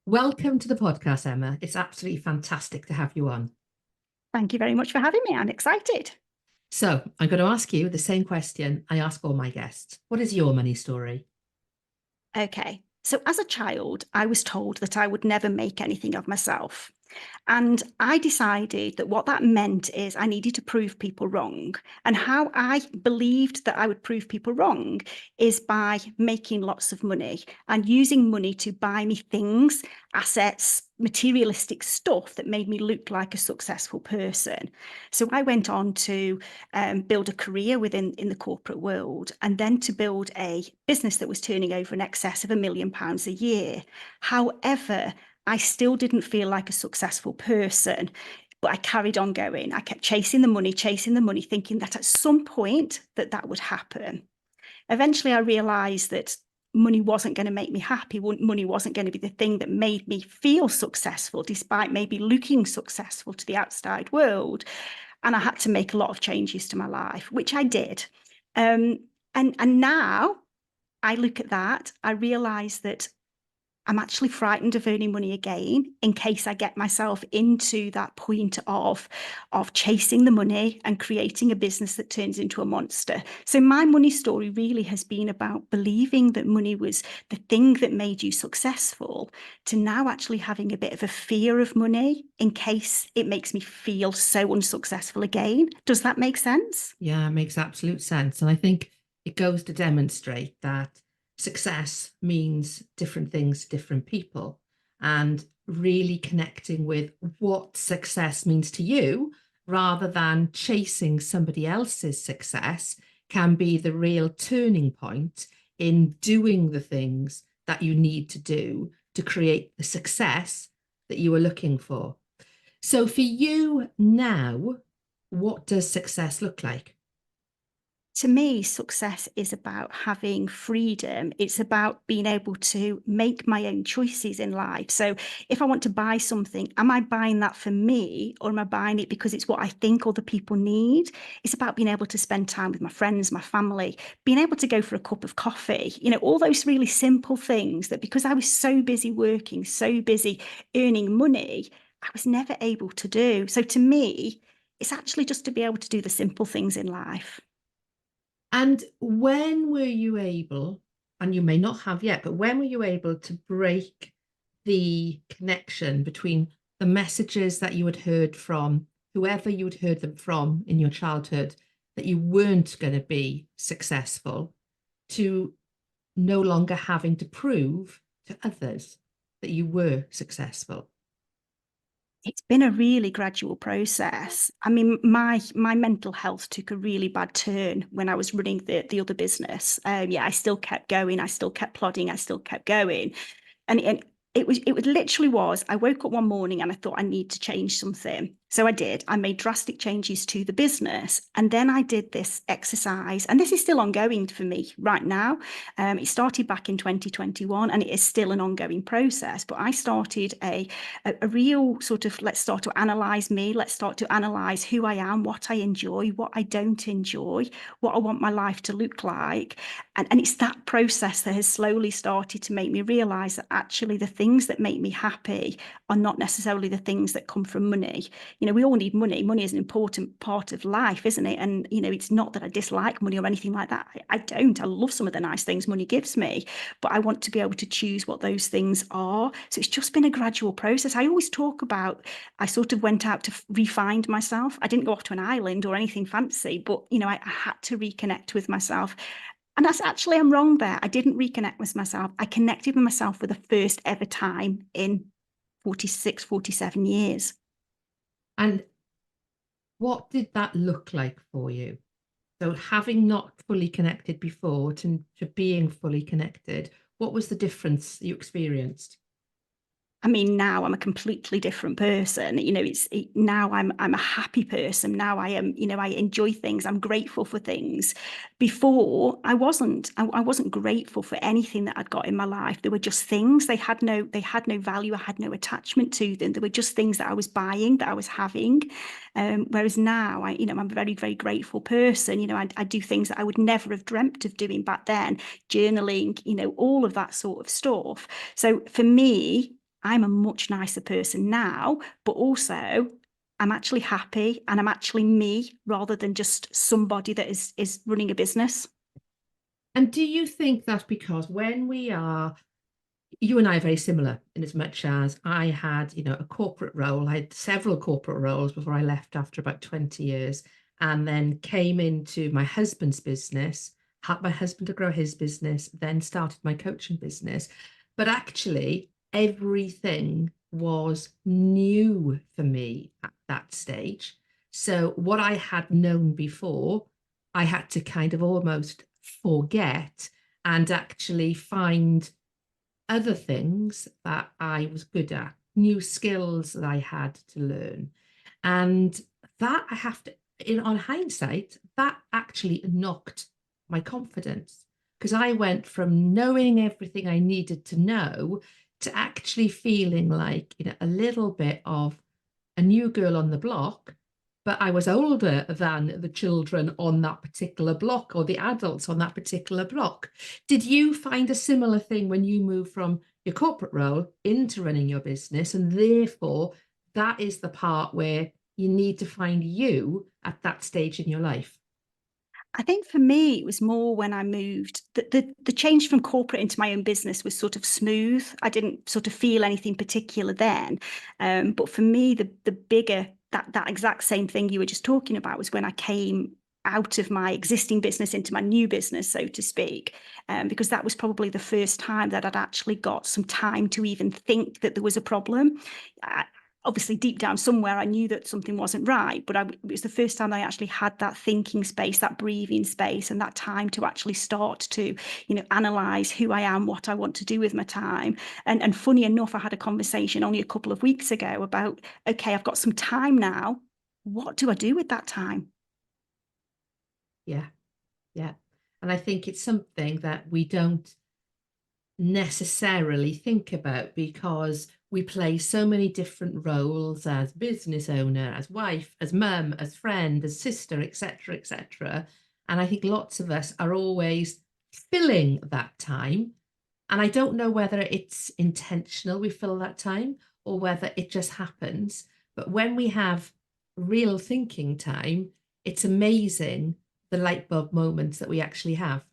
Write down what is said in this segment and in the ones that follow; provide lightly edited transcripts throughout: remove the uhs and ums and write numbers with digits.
Welcome to the podcast, Emma. It's absolutely fantastic to have you on. Thank you very much for having me. I'm excited. So, I'm going to ask you the same question I ask all my guests. What is your money story? Okay. So, as a child, I was told that I would never make anything of myself. And I decided that what that meant is I needed to prove people wrong. And how I believed that I would prove people wrong is by making lots of money and using money to buy me things, assets, materialistic stuff that made me look like a successful person. So I went on to build a career in the corporate world and then to build a business that was turning over in excess of £1 million a year. However, I still didn't feel like a successful person, but I carried on going. I kept chasing the money, thinking that at some point that would happen. Eventually, I realized that money wasn't going to make me happy. Money wasn't going to be the thing that made me feel successful, despite maybe looking successful to the outside world. And I had to make a lot of changes to my life, which I did. And now I look at that, I realize that I'm actually frightened of earning money again in case I get myself into that point of chasing the money and creating a business that turns into a monster. So my money story really has been about believing that money was the thing that made you successful to now actually having a bit of a fear of money in case it makes me feel so unsuccessful again. Does that make sense? Yeah, it makes absolute sense. And I think it goes to demonstrate that success means different things to different people, and really connecting with what success means to you rather than chasing somebody else's success can be the real turning point in doing the things that you need to do to create the success that you are looking for. So for you now, what does success look like? To me, success is about having freedom. It's about being able to make my own choices in life. So, if I want to buy something, am I buying that for me or am I buying it because it's what I think other people need? It's about being able to spend time with my friends, my family, being able to go for a cup of coffee, all those really simple things that because I was so busy working, so busy earning money, I was never able to do. So, to me, it's actually just to be able to do the simple things in life. And when were you able, and you may not have yet, but when were you able to break the connection between the messages that you had heard from whoever you had heard them from in your childhood, that you weren't going to be successful, to no longer having to prove to others that you were successful? It's been a really gradual process. I mean, my mental health took a really bad turn when I was running the other business. Yeah, I still kept going. I still kept plodding. I still kept going. And it literally was, I woke up one morning and I thought I need to change something. So I did. I made drastic changes to the business. And then I did this exercise. And this is still ongoing for me right now. It started back in 2021 and it is still an ongoing process. But I started a real sort of, let's start to analyze me. Let's start to analyze who I am, what I enjoy, what I don't enjoy, what I want my life to look like. And it's that process that has slowly started to make me realize that actually the things that make me happy are not necessarily the things that come from money. We all need money. Money is an important part of life, isn't it? And, it's not that I dislike money or anything like that. I don't. I love some of the nice things money gives me, but I want to be able to choose what those things are. So it's just been a gradual process. I always talk about, I sort of went out to re-find myself. I didn't go off to an island or anything fancy, but, I had to reconnect with myself. And that's actually, I'm wrong there. I didn't reconnect with myself. I connected with myself for the first ever time in 46, 47 years. And what did that look like for you? So having not fully connected before to being fully connected, what was the difference you experienced? I mean, now I'm a completely different person. Now I'm a happy person. Now I am, I enjoy things. I'm grateful for things. Before I wasn't. I wasn't grateful for anything that I'd got in my life. They were just things. They had no value. I had no attachment to them. They were just things that I was buying, that I was having. Whereas now I'm a very, very grateful person. I do things that I would never have dreamt of doing back then, journaling, all of that sort of stuff. So for me, I'm a much nicer person now, but also I'm actually happy and I'm actually me rather than just somebody that is running a business. And do you think that because you and I are very similar in as much as I had, a corporate role. I had several corporate roles before I left after about 20 years, and then came into my husband's business, helped my husband to grow his business, then started my coaching business. But actually, everything was new for me at that stage. So what I had known before, I had to kind of almost forget and actually find other things that I was good at, new skills that I had to learn. And that I have to, on hindsight, that actually knocked my confidence because I went from knowing everything I needed to know to actually feeling like, a little bit of a new girl on the block, but I was older than the children on that particular block or the adults on that particular block. Did you find a similar thing when you moved from your corporate role into running your business? And therefore, that is the part where you need to find you at that stage in your life. I think for me, it was more when I moved. The change from corporate into my own business was sort of smooth. I didn't sort of feel anything particular then. But for me, the bigger, that exact same thing you were just talking about was when I came out of my existing business into my new business, so to speak, because that was probably the first time that I'd actually got some time to even think that there was a problem. Obviously deep down somewhere I knew that something wasn't right, but it was the first time I actually had that thinking space, that breathing space, and that time to actually start to, analyze who I am, what I want to do with my time. And funny enough, I had a conversation only a couple of weeks ago about, okay, I've got some time now. What do I do with that time? Yeah, yeah. And I think it's something that we don't necessarily think about because we play so many different roles as business owner, as wife, as mum, as friend, as sister, etc., etc. And I think lots of us are always filling that time. And I don't know whether it's intentional we fill that time or whether it just happens. But when we have real thinking time, it's amazing the light bulb moments that we actually have.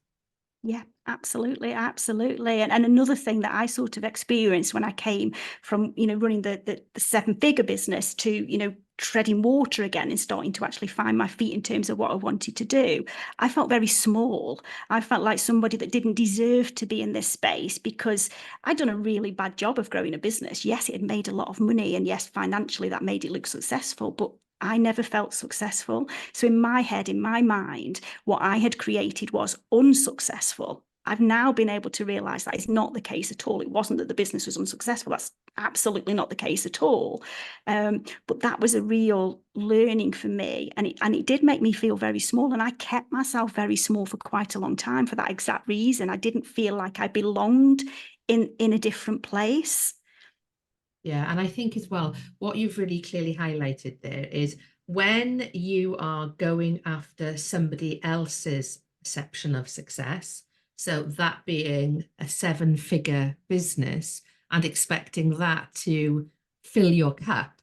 Yeah, absolutely, absolutely. And another thing that I sort of experienced when I came from, running the seven-figure business to, treading water again and starting to actually find my feet in terms of what I wanted to do, I felt very small. I felt like somebody that didn't deserve to be in this space because I'd done a really bad job of growing a business. Yes, it had made a lot of money, and yes, financially that made it look successful, but I never felt successful. So in my head, in my mind, what I had created was unsuccessful. I've now been able to realize that is not the case at all. It wasn't that the business was unsuccessful. That's absolutely not the case at all. But that was a real learning for me. And it did make me feel very small. And I kept myself very small for quite a long time for that exact reason. I didn't feel like I belonged in a different place. Yeah, and I think as well, what you've really clearly highlighted there is when you are going after somebody else's perception of success, so that being a seven-figure business and expecting that to fill your cup,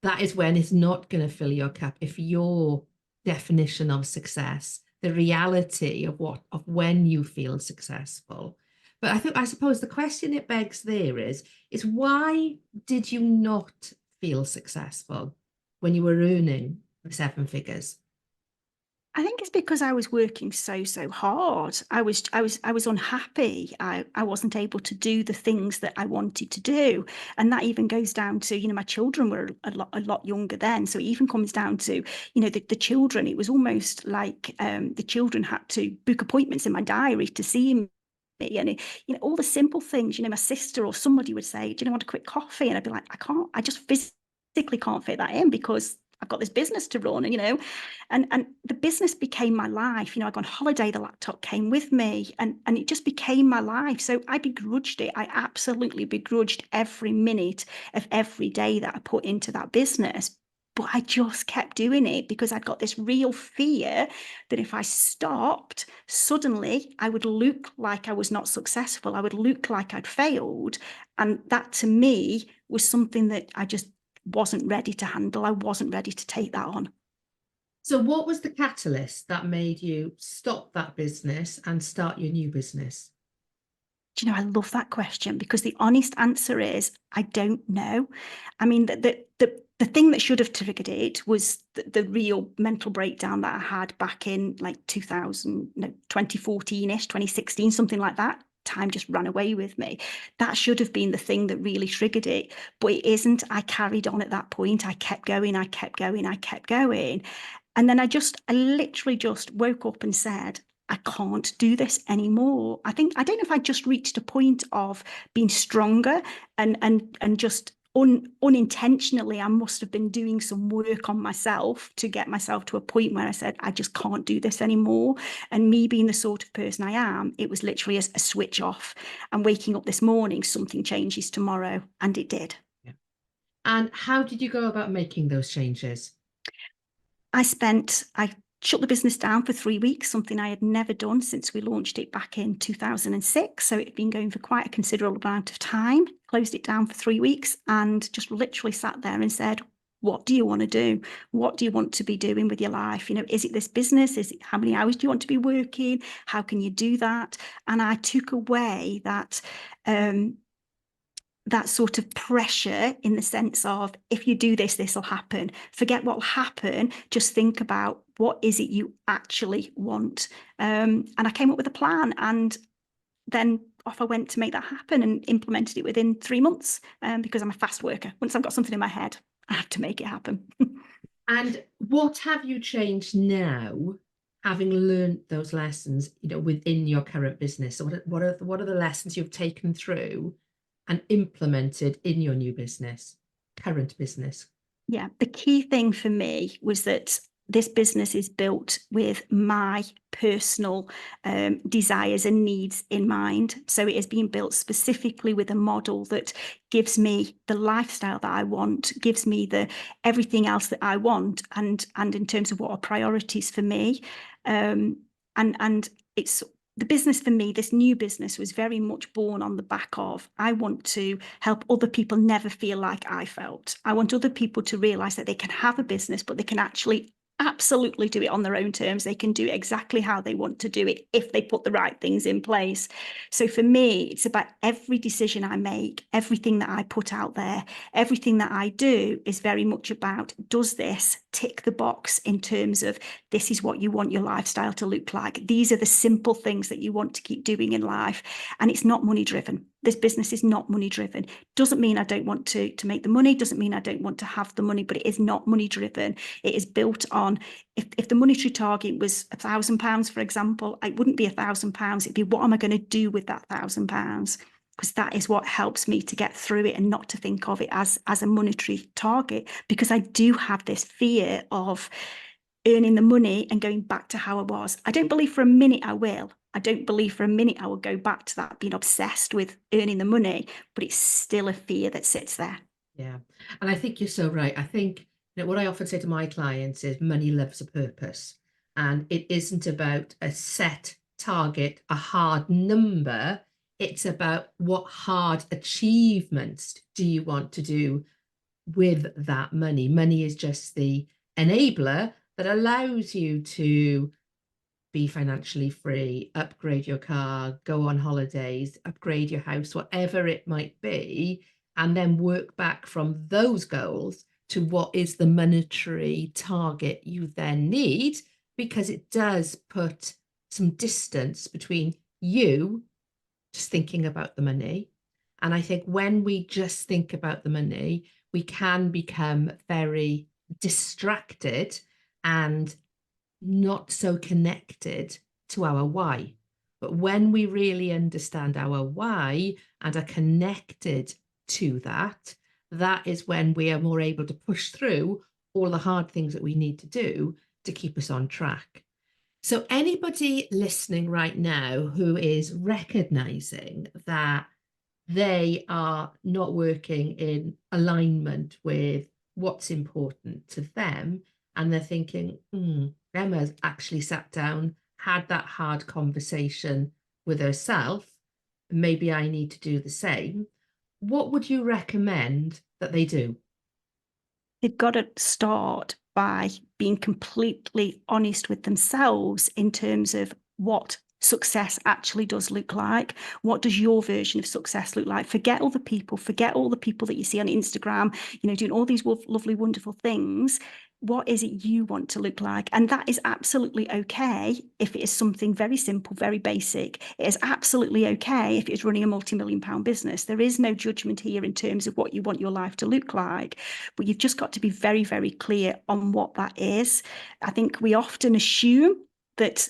that is when it's not going to fill your cup. If your definition of success, the reality of when you feel successful. But I suppose the question it begs there is why did you not feel successful when you were earning the seven figures? I think it's because I was working so hard. I was unhappy. I wasn't able to do the things that I wanted to do. And that even goes down to, my children were a lot younger then. So it even comes down to, the children. It was almost like the children had to book appointments in my diary to see me. And all the simple things, my sister or somebody would say, do you want a quick coffee? And I'd be like, I can't, I just physically can't fit that in because I've got this business to run, and the business became my life. I go on holiday, the laptop came with me, and it just became my life. So I begrudged it. I absolutely begrudged every minute of every day that I put into that business but I just kept doing it because I'd got this real fear that if I stopped, suddenly I would look like I was not successful. I would look like I'd failed. And that to me was something that I just wasn't ready to handle. I wasn't ready to take that on. So what was the catalyst that made you stop that business and start your new business? Do you know, I love that question because the honest answer is I don't know. I mean, the thing that should have triggered it was the real mental breakdown that I had back in like 2000, no, 2014-ish, 2016, something like that. Time just ran away with me. That should have been the thing that really triggered it, but it isn't. I carried on at that point. I kept going, I kept going, I kept going. And then I literally just woke up and said, I can't do this anymore. I don't know if I just reached a point of being stronger and just unintentionally, I must have been doing some work on myself to get myself to a point where I said, I just can't do this anymore. And me being the sort of person I am, it was literally a switch off. And waking up this morning, something changes tomorrow. And it did. Yeah. And how did you go about making those changes? I shut the business down for 3 weeks, something I had never done since we launched it back in 2006. So it had been going for quite a considerable amount of time. Closed it down for 3 weeks and just literally sat there and said, what do you want to do? What do you want to be doing with your life? You know, is it this business? Is it how many hours do you want to be working? How can you do that? And I took away that sort of pressure in the sense of, if you do this, this will happen. Forget what will happen. Just think about what is it you actually want. And I came up with a plan, and then off I went to make that happen and implemented it within 3 months, because I'm a fast worker. Once I've got something in my head, I have to make it happen. And what have you changed now, having learned those lessons, within your current business? So what are the lessons you've taken through and implemented in your new business, current business? Yeah, the key thing for me was that this business is built with my personal desires and needs in mind. So it is being built specifically with a model that gives me the lifestyle that I want, gives me the everything else that I want, and in terms of what are priorities for me. And it's the business for me, this new business was very much born on the back of, I want to help other people never feel like I felt. I want other people to realize that they can have a business, but they can actually absolutely do it on their own terms. They can do it exactly how they want to do it if they put the right things in place. So for me, it's about every decision I make, everything that I put out there, everything that I do is very much about, does this tick the box in terms of, this is what you want your lifestyle to look like. These are the simple things that you want to keep doing in life. And it's not money driven. This business is not money driven. Doesn't mean I don't want to make the money, doesn't mean I don't want to have the money, but it is not money driven. It is built on, if the monetary target was £1,000, for example, it wouldn't be £1,000. It'd be, what am I going to do with that £1,000? Because that is what helps me to get through it and not to think of it as a monetary target, because I do have this fear of earning the money and going back to how I was. I don't believe for a minute I will. I don't believe for a minute I will go back to that, being obsessed with earning the money, but it's still a fear that sits there. Yeah. And I think you're so right. I think what I often say to my clients is money loves a purpose. And it isn't about a set target, a hard number. It's about what hard achievements do you want to do with that money. Money is just the enabler that allows you to be financially free, upgrade your car, go on holidays, upgrade your house, whatever it might be, and then work back from those goals to what is the monetary target you then need, because it does put some distance between you just thinking about the money. And I think when we just think about the money, we can become very distracted and not so connected to our why. But when we really understand our why and are connected to that, that is when we are more able to push through all the hard things that we need to do to keep us on track. So anybody listening right now who is recognizing that they are not working in alignment with what's important to them. And they're thinking, Emma's actually sat down, had that hard conversation with herself. Maybe I need to do the same. What would you recommend that they do? They've got to start by being completely honest with themselves in terms of what success actually does look like. What does your version of success look like? Forget all the people, forget all the people that you see on Instagram, doing all these lovely, wonderful things. What is it you want to look like? And that is absolutely okay if it is something very simple, very basic. It is absolutely okay if it is running a multi-million pound business. There is no judgment here in terms of what you want your life to look like, but you've just got to be very, very clear on what that is. I think we often assume that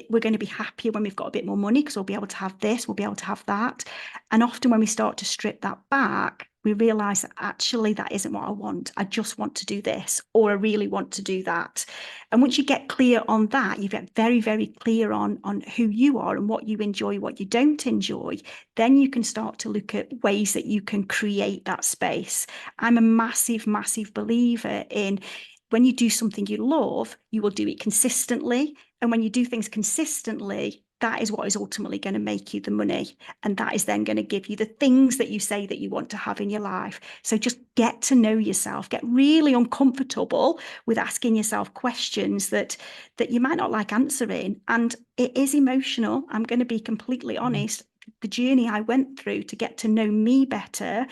we're going to be happier when we've got a bit more money because we'll be able to have this, we'll be able to have that. And often when we start to strip that back, we realize that actually that isn't what I want. I just want to do this, or I really want to do that. And once you get clear on that, you get very, very clear on who you are and what you enjoy, what you don't enjoy. Then you can start to look at ways that you can create that space. I'm a massive, massive believer in when you do something you love, you will do it consistently. And when you do things consistently, that is what is ultimately going to make you the money. And that is then going to give you the things that you say that you want to have in your life. So just get to know yourself, get really uncomfortable with asking yourself questions that you might not like answering. And it is emotional. I'm going to be completely honest. The journey I went through to get to know me better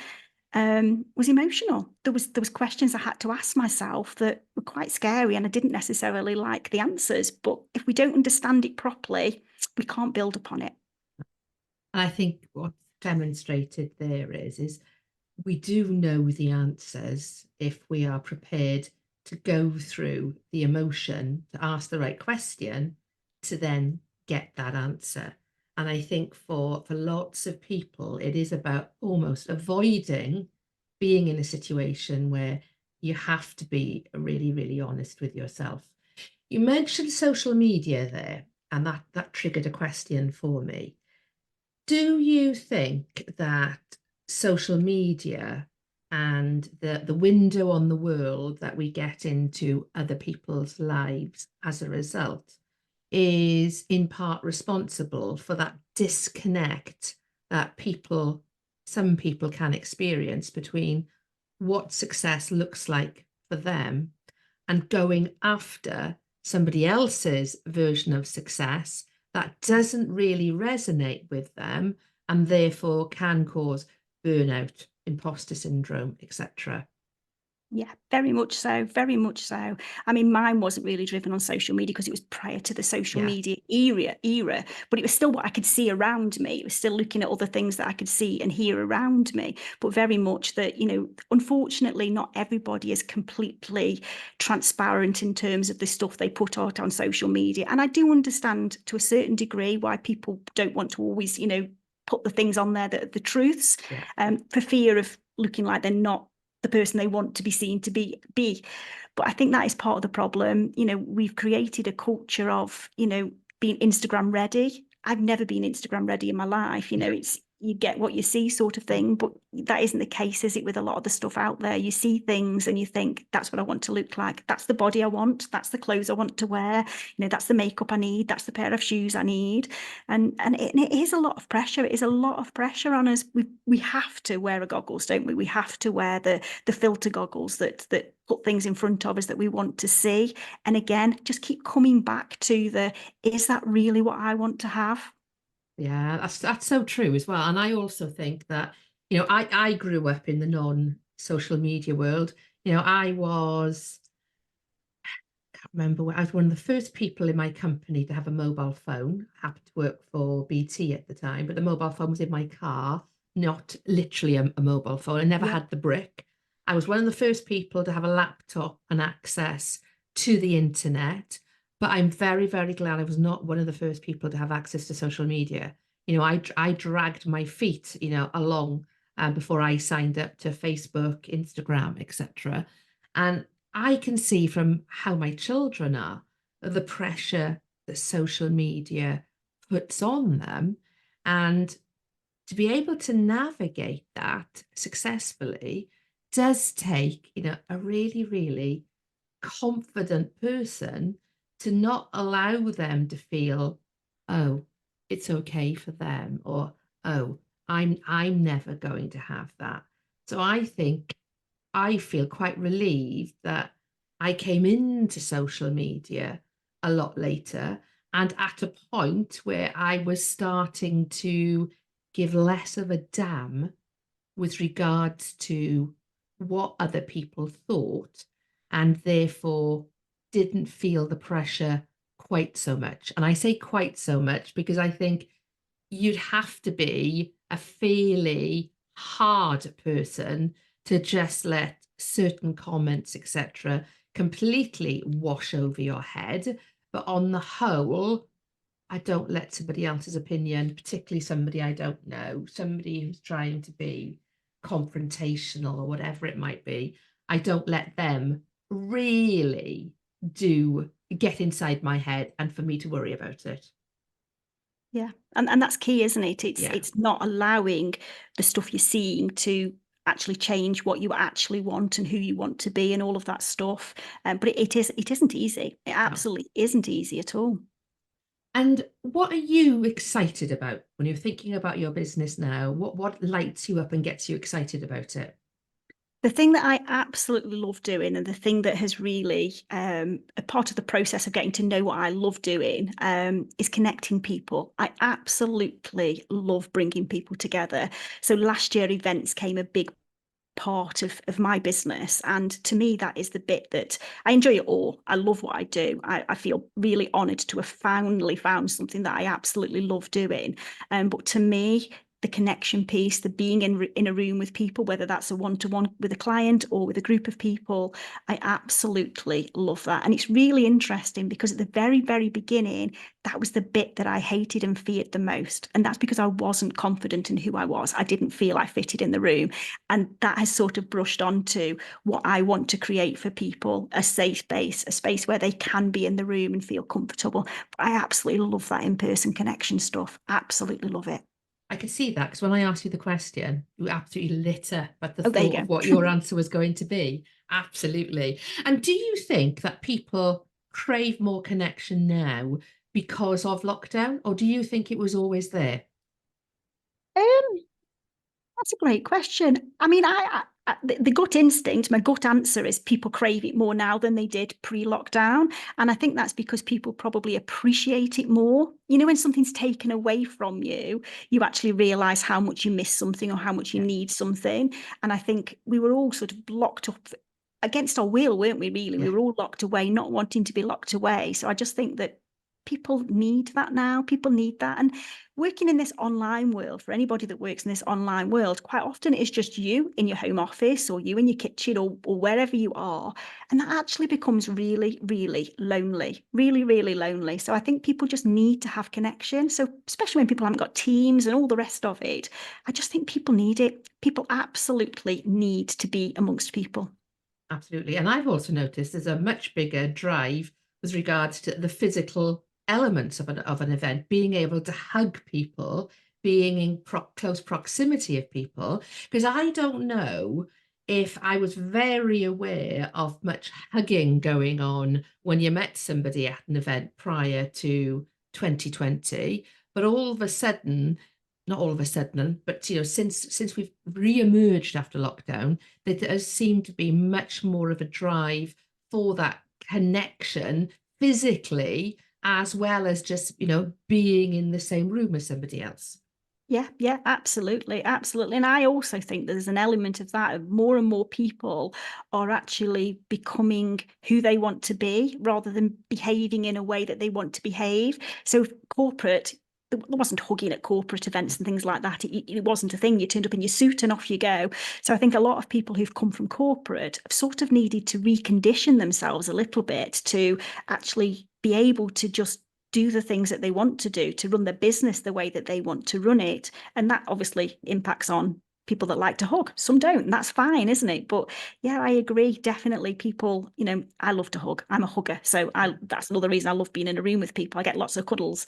was emotional. There was questions I had to ask myself that were quite scary, and I didn't necessarily like the answers. But if we don't understand it properly, we can't build upon it. And I think what's demonstrated there is we do know the answers if we are prepared to go through the emotion, to ask the right question, to then get that answer. And I think for lots of people, it is about almost avoiding being in a situation where you have to be really, really honest with yourself. You mentioned social media there, and that triggered a question for me. Do you think that social media and the window on the world that we get into other people's lives as a result is in part responsible for that disconnect that some people can experience between what success looks like for them and going after somebody else's version of success that doesn't really resonate with them and therefore can cause burnout, imposter syndrome, etc.? Yeah, very much so. Very much so. I mean, mine wasn't really driven on social media because it was prior to the social Yeah. media era, but it was still what I could see around me. It was still looking at other things that I could see and hear around me, but very much that, unfortunately, not everybody is completely transparent in terms of the stuff they put out on social media. And I do understand to a certain degree why people don't want to always, put the things on there that are the truths, Yeah. for fear of looking like they're not the person they want to be seen to be. But I think that is part of the problem. We've created a culture of, being Instagram ready. I've never been Instagram ready in my life. Yeah. It's you get what you see sort of thing, but that isn't the case, is it, with a lot of the stuff out there? You see things and you think, that's what I want to look like. That's the body I want. That's the clothes I want to wear. That's the makeup I need. That's the pair of shoes I need. And it is a lot of pressure. It is a lot of pressure on us. We have to wear a goggles, don't we? We have to wear the filter goggles that put things in front of us that we want to see. And again, just keep coming back to is that really what I want to have? Yeah, that's so true as well. And I also think that, I grew up in the non-social media world. Can't remember I was one of the first people in my company to have a mobile phone. I happened to work for BT at the time, but the mobile phone was in my car, not literally a mobile phone. I never Yeah. had the brick. I was one of the first people to have a laptop and access to the internet, but I'm very, very glad I was not one of the first people to have access to social media. I dragged my feet, along before I signed up to Facebook, Instagram, etc. And I can see from how my children are, the pressure that social media puts on them. And to be able to navigate that successfully does take, a really, really confident person to not allow them to feel, oh, it's okay for them, or oh, I'm never going to have that. So I think I feel quite relieved that I came into social media a lot later and at a point where I was starting to give less of a damn with regards to what other people thought, and therefore didn't feel the pressure quite so much. And I say quite so much because I think you'd have to be a fairly hard person to just let certain comments, etc., completely wash over your head. But on the whole, I don't let somebody else's opinion, particularly somebody I don't know, somebody who's trying to be confrontational or whatever it might be, I don't let them really do get inside my head and for me to worry about it. Yeah, and that's key, isn't it? Yeah, It's not allowing the stuff you're seeing to actually change what you actually want and who you want to be and all of that stuff. But it isn't easy. It no. absolutely isn't easy at all. And what are you excited about when you're thinking about your business now? What lights you up and gets you excited about it? The thing that I absolutely love doing, and the thing that has really a part of the process of getting to know what I love doing, is connecting people. I absolutely love bringing people together. So last year, events came a big part of my business, and to me that is the bit that I enjoy. It all, I love what I do. I feel really honored to have finally found something that I absolutely love doing. But to me, the connection piece, the being in a room with people, whether that's a one-to-one with a client or with a group of people, I absolutely love that. And it's really interesting because at the very, very beginning, that was the bit that I hated and feared the most. And that's because I wasn't confident in who I was. I didn't feel I fitted in the room. And that has sort of brushed onto what I want to create for people: a safe space, a space where they can be in the room and feel comfortable. But I absolutely love that in-person connection stuff. Absolutely love it. I can see that because when I asked you the question, you absolutely lit up at the Oh, there you thought of what go. your answer was going to be. Absolutely. And do you think that people crave more connection now because of lockdown, or do you think it was always there? Um, That's a great question. I mean, the gut instinct, my gut answer is people crave it more now than they did pre-lockdown. And I think that's because people probably appreciate it more. You know, when something's taken away from you, you actually realize how much you miss something or how much you Yeah, need something. And I think we were all sort of locked up against our will, weren't we, really? We yeah, were all locked away, not wanting to be locked away. So I just think that people need that now. People need that. And working in this online world, for anybody that works in this online world, quite often it's just you in your home office or you in your kitchen or wherever you are. And that actually becomes really, really lonely, really, really lonely. So I think people just need to have connection. So especially when people haven't got teams and all the rest of it, I just think people need it. People absolutely need to be amongst people. absolutely. And I've also noticed there's a much bigger drive with regards to the physical elements of an event, being able to hug people, being in close proximity of people. Because I don't know if I was very aware of much hugging going on when you met somebody at an event prior to 2020, but all of a sudden, not all of a sudden, but since we've re-emerged after lockdown, there does seem to be much more of a drive for that connection physically, as well as just, being in the same room as somebody else. Yeah, yeah, absolutely, absolutely. And I also think there's an element of that of more and more people are actually becoming who they want to be rather than behaving in a way that they want to behave. So corporate, there wasn't hugging at corporate events and things like that. It wasn't a thing. You turned up in your suit and off you go. So I think a lot of people who've come from corporate have sort of needed to recondition themselves a little bit to actually be able to just do the things that they want to do, to run their business the way that they want to run it. And that obviously impacts on people that like to hug. Some don't, and that's fine, isn't it? But yeah, I agree. Definitely people, I love to hug. I'm a hugger. So Yeah. that's another reason I love being in a room with people. I get lots of cuddles.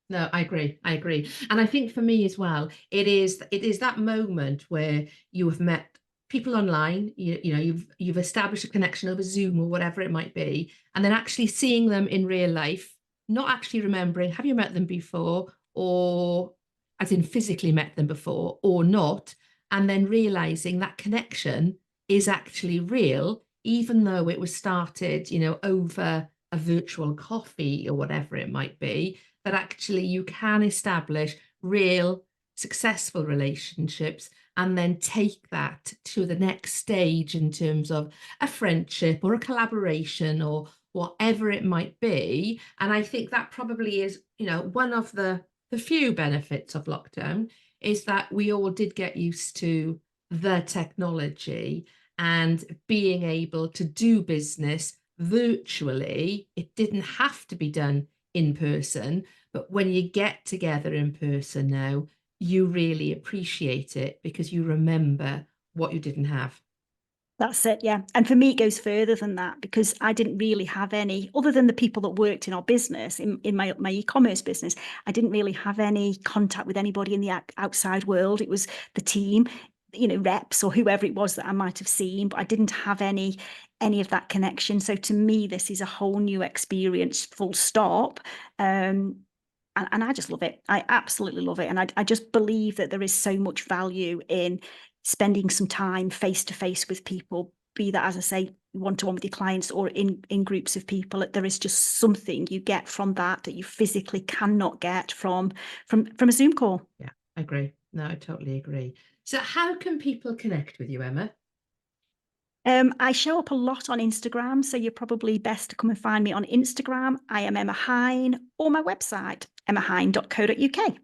No, I agree. I agree. And I think for me as well, it is that moment where you have met people online, you know, you've established a connection over Zoom or whatever it might be, and then actually seeing them in real life, not actually remembering, have you met them before, or as in physically met them before or not, and then realizing that connection is actually real, even though it was started, you know, over a virtual coffee or whatever it might be, that actually you can establish real successful relationships and then take that to the next stage in terms of a friendship or a collaboration or whatever it might be. And I think that probably is, you know, one of the few benefits of lockdown is that we all did get used to the technology and being able to do business virtually. It didn't have to be done in person, but when you get together in person now, you really appreciate it because you remember what you didn't have. That's it, yeah. And for me, it goes further than that because I didn't really have any, other than the people that worked in our business, in my e-commerce business, I didn't really have any contact with anybody in the outside world. It was the team, you know, reps or whoever it was that I might have seen, but I didn't have any of that connection. So to me, this is a whole new experience, full stop. And I just love it. I absolutely love it. And I just believe that there is so much value in spending some time face to face with people, be that, as I say, one-to-one with your clients or in groups of people. There is just something you get from that you physically cannot get from a Zoom call. Yeah, I agree. No, I totally agree. So how can people connect with you, Emma? I show up a lot on Instagram, so you're probably best to come and find me on Instagram. I am Emma Hine, or my website, emmahine.co.uk.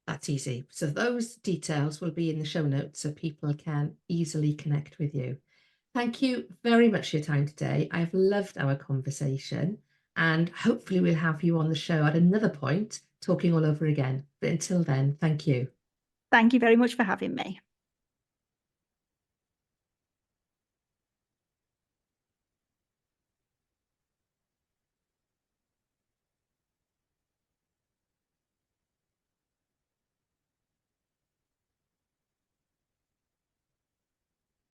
That's easy. So those details will be in the show notes so people can easily connect with you. Thank you very much for your time today. I've loved our conversation and hopefully we'll have you on the show at another point talking all over again. But until then, thank you. Thank you very much for having me.